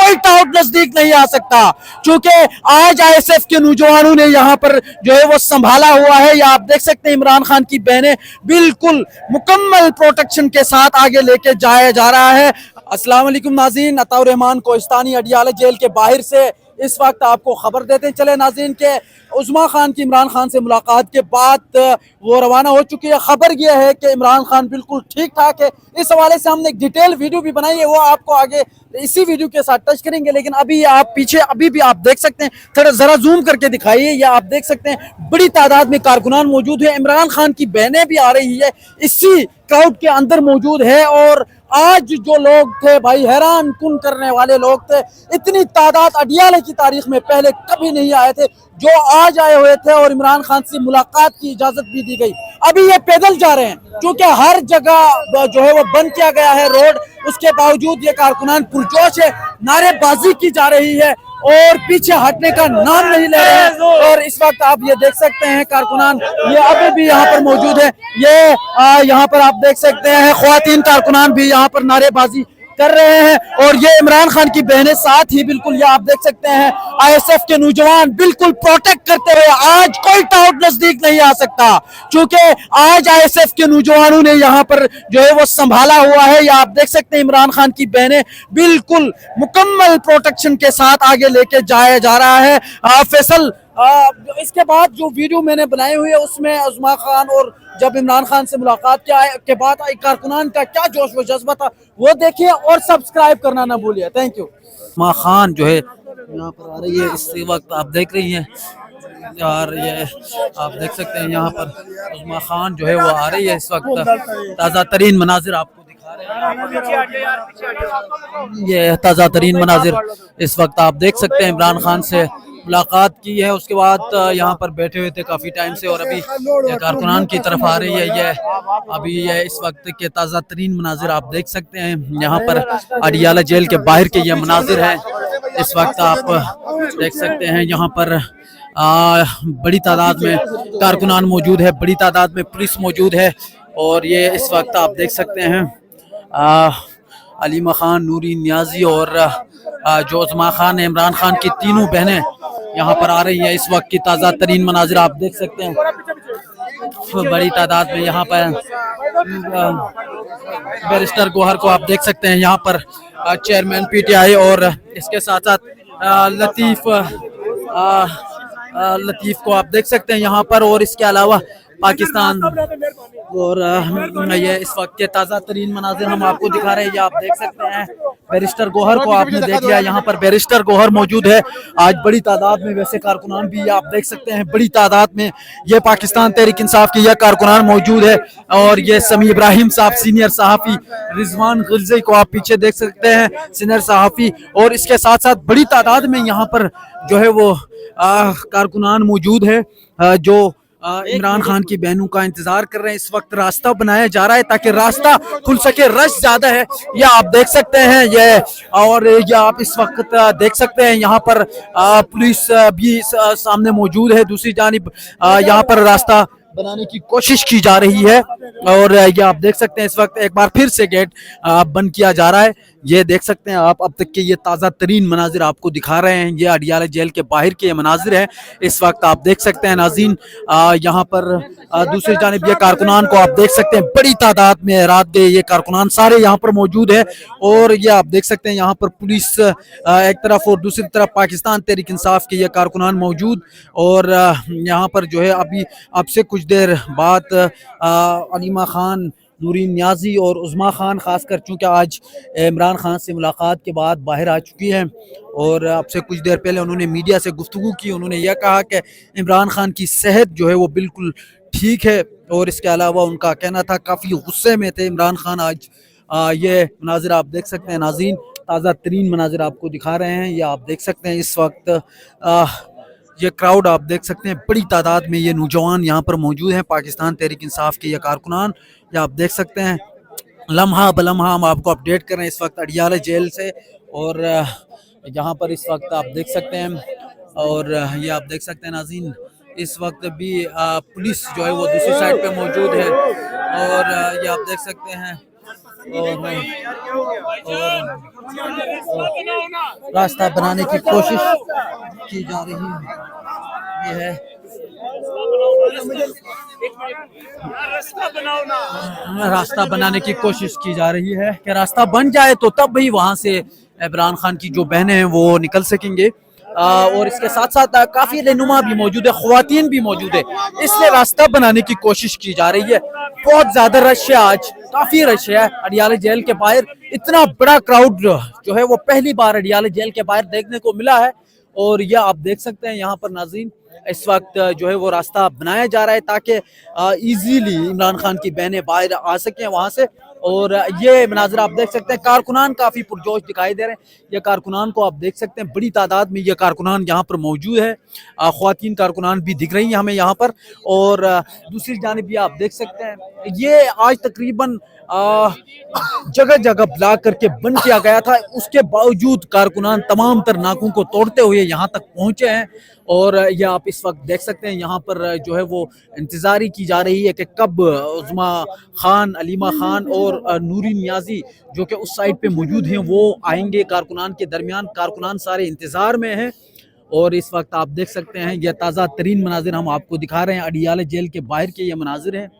कोई टाउट नजदीक नहीं आ सकता, क्योंकि आज आईएसएफ के नौजवानों ने यहाँ पर जो है वो संभाला हुआ है। या आप देख सकते हैं इमरान खान की बहनें बिल्कुल मुकम्मल प्रोटेक्शन के साथ आगे लेके जाया जा रहा है। अस्सलाम वालेकुम नाज़रीन, अताउर रहमान कोहिस्तानी अडियाला जेल के बाहर से इस वक्त आपको खबर देते चले नाज़रीन के उस्मा खान की इमरान खान से मुलाकात के बाद वो रवाना हो चुकी है। खबर यह है कि इमरान खान बिल्कुल ठीक ठाक है। इस हवाले से हमने एक डिटेल वीडियो भी बनाई है, वो आपको आगे इसी वीडियो के साथ टच करेंगे। लेकिन अभी आप पीछे अभी भी आप देख सकते हैं, थोड़ा जरा जूम करके दिखाइए, या आप देख सकते हैं बड़ी तादाद में कारकुनान मौजूद है। इमरान खान की बहनें भी आ रही है, इसी क्राउड के अंदर मौजूद है। और आज जो लोग थे भाई, हैरान कुन करने वाले लोग थे। इतनी तादाद अडियाले की तारीख में पहले कभी नहीं आए थे जो आज आए हुए थे, और इमरान खान से मुलाकात की इजाजत भी दी गई। अभी ये पैदल जा रहे हैं क्योंकि हर जगह जो है वो बंद किया गया है रोड, उसके बावजूद ये कारकुनान पुरजोश है, नारेबाजी की जा रही है और पीछे हटने का नाम नहीं ले रहे हैं। और इस वक्त आप ये देख सकते हैं कारकुनान ये अभी भी यहाँ पर मौजूद है। ये यहाँ पर आप देख सकते हैं ख्वातीन कारकुनान भी यहाँ पर नारेबाजी कर रहे हैं, और ये इमरान खान की बहनें साथ ही बिल्कुल ये आप देख सकते हैं आईएसएफ के नौजवान बिल्कुल प्रोटेक्ट करते हुए। आज कोई टाउट नजदीक नहीं आ सकता, क्योंकि आज आईएसएफ के नौजवानों ने यहाँ पर जो है वो संभाला हुआ है। या आप देख सकते हैं इमरान खान की बहनें बिल्कुल मुकम्मल प्रोटेक्शन के साथ आगे लेके जाया जा रहा है। फैसल, इसके बाद जो वीडियो मैंने बनाई हुई है उसमें उस्मा खान और जब इमरान खान से मुलाकात के बाद कारकुनान का क्या जोश व जज्बा था वो देखिए, और सब्सक्राइब करना ना भूलिए। Thank you. उस्मा खान जो है यहाँ पर आ रही है इस वक्त, आप देख रही हैं यार, ये आप देख सकते हैं यहाँ पर उस्मा खान जो है वो आ रही है इस वक्त। ताज़ा तरीन मनाजिर आपको दिखा रहे हैं, ये ताज़ा तरीन मनाजिर इस वक्त आप देख सकते हैं। इमरान खान से मुलाकात की है, उसके बाद यहाँ पर बैठे हुए थे काफ़ी टाइम से, और अभी कारकुनान की तरफ आ रही है। ये अभी ये इस वक्त के ताज़ा तरीन मनाजिर आप देख सकते हैं। यहाँ पर अडियाला जेल के बाहर के ये मनाजिर हैं इस वक्त आप देख सकते हैं। यहाँ पर बड़ी तादाद में कारकुनान मौजूद है, बड़ी तादाद में पुलिस मौजूद है, और ये इस वक्त आप देख सकते हैं अलीमा खान, नूरी नियाजी और जो उस्मा खान है, इमरान खान की तीनों बहनें यहाँ पर आ रही है। इस वक्त की ताज़ा तरीन मनाजिर आप देख सकते हैं, बड़ी तादाद में यहाँ पर बैरिस्टर गौहर को आप देख सकते हैं, यहाँ पर चेयरमैन पीटीआई, और इसके साथ साथ लतीफ़ को आप देख सकते हैं यहाँ पर, और इसके अलावा पाकिस्तान। और ये इस वक्त के ताज़ा तरीन मनाजिर हम आपको दिखा रहे हैं। ये आप देख सकते हैं बैरिस्टर गौहर को आपने देख लिया, यहाँ पर बैरिस्टर गौहर मौजूद है आज बड़ी तादाद में। वैसे कारकुनान भी आप देख सकते हैं बड़ी तादाद में, ये पाकिस्तान तहरीक इंसाफ के यह कारकुनान मौजूद है, और ये समी इब्राहिम साहब सीनियर सहाफ़ी, रिजवान गिलज़ी को आप पीछे देख सकते हैं सीनियर सहाफ़ी, और इसके साथ साथ बड़ी तादाद में यहाँ पर जो है वो कारकुनान मौजूद है जो इमरान खान की बहनों का इंतजार कर रहे हैं। इस वक्त रास्ता बनाया जा रहा है ताकि रास्ता खुल सके, रश ज्यादा है ये आप देख सकते हैं ये, और ये आप इस वक्त देख सकते हैं यहाँ पर पुलिस भी सामने मौजूद है। दूसरी जानिब यहाँ पर रास्ता बनाने की कोशिश की जा रही है, और ये आप देख सकते हैं इस वक्त एक बार फिर से गेट बंद किया जा रहा है। ये देख सकते हैं आप अब तक के ये ताज़ा तरीन मनाजिर आपको दिखा रहे हैं। ये अडियाला जेल के बाहर के मनाजिर हैं इस वक्त आप देख सकते हैं नाज़रीन। यहाँ पर दूसरी जानिब ये कारकुनान को आप देख सकते हैं बड़ी तादाद में रात गए ये कारकुनान सारे यहाँ पर मौजूद है, और ये आप देख सकते हैं यहाँ पर पुलिस एक तरफ और दूसरी तरफ पाकिस्तान तहरीक इंसाफ के ये कारकुनान मौजूद। और यहाँ पर जो है अभी अब से कुछ देर बाद अलीमा खान, नूरी नियाजी और उस्मा खान खासकर चूँकि आज इमरान खान से मुलाकात के बाद बाहर आ चुकी हैं, और अब से कुछ देर पहले उन्होंने मीडिया से गुफ्तगू की। उन्होंने यह कहा कि इमरान खान की सेहत जो है वो बिल्कुल ठीक है, और इसके अलावा उनका कहना था काफ़ी गुस्से में थे इमरान खान आज। ये मनाजिर आप देख सकते हैं नाज़रीन, ताज़ा तरीन मनाजिर आपको दिखा रहे हैं। ये आप देख सकते हैं इस वक्त ये क्राउड आप देख सकते हैं बड़ी तादाद में ये नौजवान यहाँ पर मौजूद हैं, पाकिस्तान तहरीक इंसाफ के ये कारकुनान। ये आप देख सकते हैं लम्हा बलम्हा हम आपको अपडेट कर रहे हैं इस वक्त अडियाला जेल से, और यहाँ पर इस वक्त आप देख सकते हैं, और ये आप देख सकते हैं नाज़रीन इस वक्त भी पुलिस जो है वो दूसरी साइड पे मौजूद है, और ये आप देख सकते हैं और रास्ता बनाने की कोशिश की जा रही है। ये है रास्ता बनाने की कोशिश की जा रही है कि रास्ता बन जाए तो तब भी वहां से इमरान खान की जो बहनें हैं वो निकल सकेंगे। और इसके साथ साथ काफी रहनुमा भी मौजूद है, ख्वातीन भी मौजूद है, इसलिए रास्ता बनाने की कोशिश की जा रही है। बहुत ज्यादा रश है, आज काफी रश है अडियाला जेल के बाहर। इतना बड़ा क्राउड जो है वो पहली बार अडियाला जेल के बाहर देखने को मिला है। और यह आप देख सकते हैं यहाँ पर नाज़रीन, इस वक्त जो है वो रास्ता बनाया जा रहा है ताकि इजीली इमरान खान की बहनें बाहर आ सकें वहां से। और ये मनाजर आप देख सकते हैं, कारकुनान काफी पुरजोश दिखाई दे रहे हैं। ये कारकुनान को आप देख सकते हैं, बड़ी तादाद में ये कारकुनान यहाँ पर मौजूद है। ख्वातीन कारकुनान भी दिख रही हैं हमें यहाँ पर। और दूसरी जानिब भी आप देख सकते हैं, ये आज तकरीबन जगह जगह ब्लॉक करके बंद किया गया था, उसके बावजूद कारकुनान तमाम तर नाकों को तोड़ते हुए यहाँ तक पहुंचे हैं। और ये आप इस वक्त देख सकते हैं यहाँ पर जो है वो इंतजारी की जा रही है कि कब उज़्मा खान, अलीमा खान और नूरी नियाजी जो कि उस साइड पे मौजूद हैं वो आएंगे कारकुनान के दरमियान। कारकुनान सारे इंतजार में हैं। और इस वक्त आप देख सकते हैं ये ताज़ा तरीन मनाजिर हम आपको दिखा रहे हैं, अडियाला जेल के बाहर के ये मनाजिर हैं।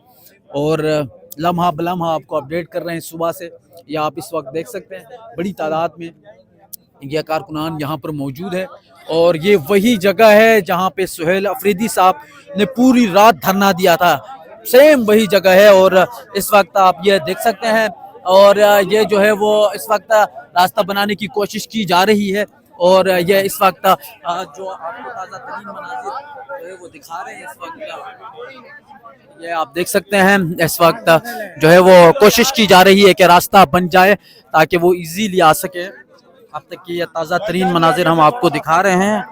और लम्हा बलम्हा आपको अपडेट कर रहे हैं सुबह से। या आप इस वक्त देख सकते हैं बड़ी तादाद में यह कारकुनान यहाँ पर मौजूद है। और ये वही जगह है जहाँ पे सुहेल अफरीदी साहब ने पूरी रात धरना दिया था, सेम वही जगह है। और इस वक्त आप ये देख सकते हैं, और ये जो है वो इस वक्त रास्ता बनाने की कोशिश की जा रही है। और ये इस वक्त जो आपको ताज़ा तरीन मनाजिर जो है वो दिखा रहे हैं इस वक्त, ये आप देख सकते हैं इस वक्त जो है वो कोशिश की जा रही है कि रास्ता बन जाए ताकि वो इजीली आ सके। अब तक की ये ताज़ा तरीन मनाजिर हम आपको दिखा रहे हैं।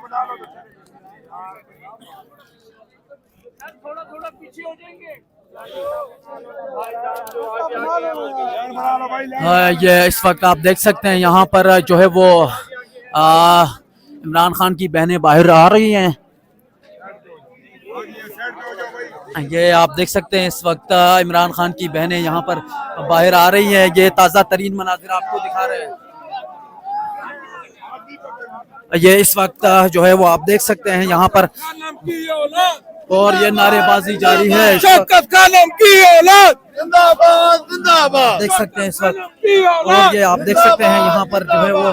ये इस वक्त आप देख सकते हैं यहाँ पर जो है वो इमरान खान की बहनें बाहर आ रही हैं। ये आप देख सकते हैं इस वक्त इमरान खान की बहनें यहाँ पर बाहर आ रही हैं। ये ताज़ा तरीन मनाजिर आपको दिखा रहे हैं। ये इस वक्त जो है वो आप देख सकते हैं यहाँ पर, और ये नारेबाजी जारी है। शौकत खानम की औलाद जिंदाबाद जिंदाबाद देख सकते हैं इस वक्त। और ये आप देख सकते हैं यहाँ पर जो है वो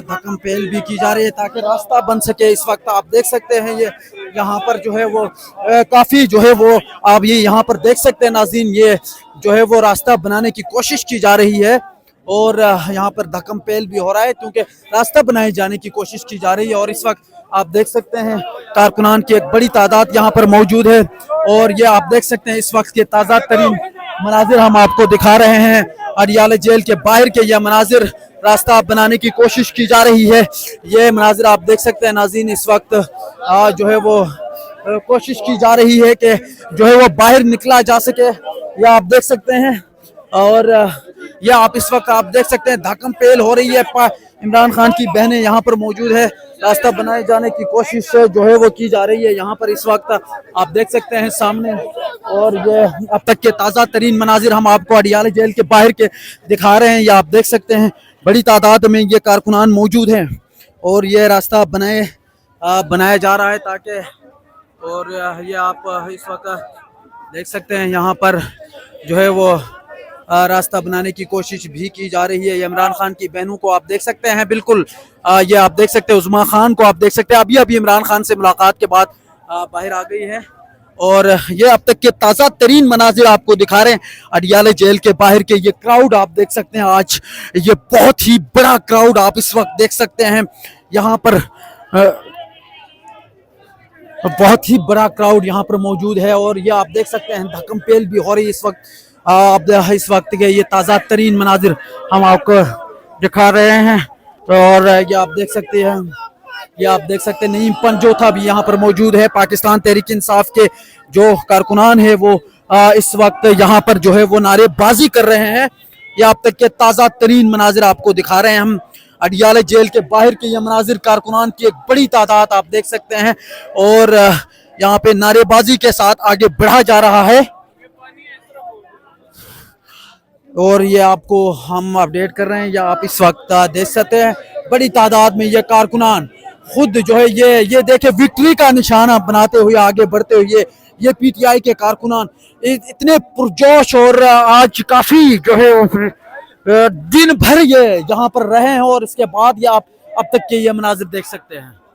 धक्कम पेल भी की जा रही है ताकि रास्ता बन सके। इस वक्त आप देख सकते हैं ये यहाँ पर जो है वो काफी जो है वो आप ये यहाँ पर देख सकते हैं नाज़रीन, ये जो है वो रास्ता बनाने की कोशिश की जा रही है। और यहाँ पर धक्कम पेल भी हो रहा है क्योंकि रास्ता बनाए जाने की कोशिश की जा रही है। और इस वक्त आप देख सकते हैं कारकुनान की एक बड़ी तादाद यहाँ पर मौजूद है। और ये आप देख सकते हैं इस वक्त के ताज़ा तरीन मनाजिर हम आपको दिखा रहे हैं, अडियाला जेल के बाहर के ये मनाजिर, रास्ता बनाने की कोशिश की जा रही है। ये मनाजिर आप देख सकते हैं नाज़रीन, इस वक्त जो है वो कोशिश की जा रही है कि जो है वो बाहर निकला जा सके। यह आप देख सकते हैं। और ये आप इस वक्त आप देख सकते हैं धक्कम पेल हो रही है। इमरान खान की बहनें यहाँ पर मौजूद है, रास्ता बनाए जाने की कोशिश जो है वो की जा रही है यहाँ पर इस वक्त आप देख सकते हैं सामने। और ये अब तक के ताज़ा तरीन मनाजिर हम आपको अडियाला जेल के बाहर के दिखा रहे हैं। ये आप देख सकते हैं बड़ी तादाद में ये कारकुनान मौजूद हैं और ये रास्ता बनाया जा रहा है ताकि, और ये आप इस वक्त देख सकते हैं यहाँ पर जो है वो रास्ता बनाने की कोशिश भी की जा रही है। इमरान खान की बहनों को आप देख सकते हैं, बिल्कुल ये आप देख सकते हैं उज़्मा खान को आप देख सकते हैं, अभी इमरान खान से मुलाकात के बाद बाहर आ गई है। और ये अब तक के ताज़ा तरीन मनाजिर आपको दिखा रहे हैं अडियाला जेल के बाहर के। ये क्राउड आप देख सकते हैं, आज ये बहुत ही बड़ा क्राउड आप इस वक्त देख सकते हैं यहाँ पर, बहुत ही बड़ा क्राउड यहाँ पर मौजूद है। और ये आप देख सकते हैं धक्कम पेल भी हो रही है इस वक्त। आप इस वक्त के ये ताज़ा तरीन मनाजिर हम आपको दिखा रहे हैं। और ये आप देख सकते हैं, ये आप देख सकते हैं नईम पंजोथा भी यहाँ पर मौजूद है। पाकिस्तान तहरीक इंसाफ के जो कारकुनान है वो इस वक्त यहाँ पर जो है वो नारेबाजी कर रहे हैं। ये आप तक के ताज़ा तरीन मनाजिर आपको दिखा रहे हैं हम अडियाला जेल के बाहर के। ये मनाजिर कारकुनान की एक बड़ी तादाद आप देख सकते हैं और यहाँ पे नारेबाजी के साथ आगे बढ़ा जा रहा है। और ये आपको हम अपडेट कर रहे हैं, या आप इस वक्त देख सकते हैं बड़ी तादाद में ये कारकुनान खुद जो है ये देखे विक्ट्री का निशाना बनाते हुए आगे बढ़ते हुए ये पीटीआई के कारकुनान इतने पुरजोश, और आज काफी जो है दिन भर ये यहाँ पर रहे हैं, और इसके बाद ये आप अब तक के ये मनाजिर देख सकते हैं।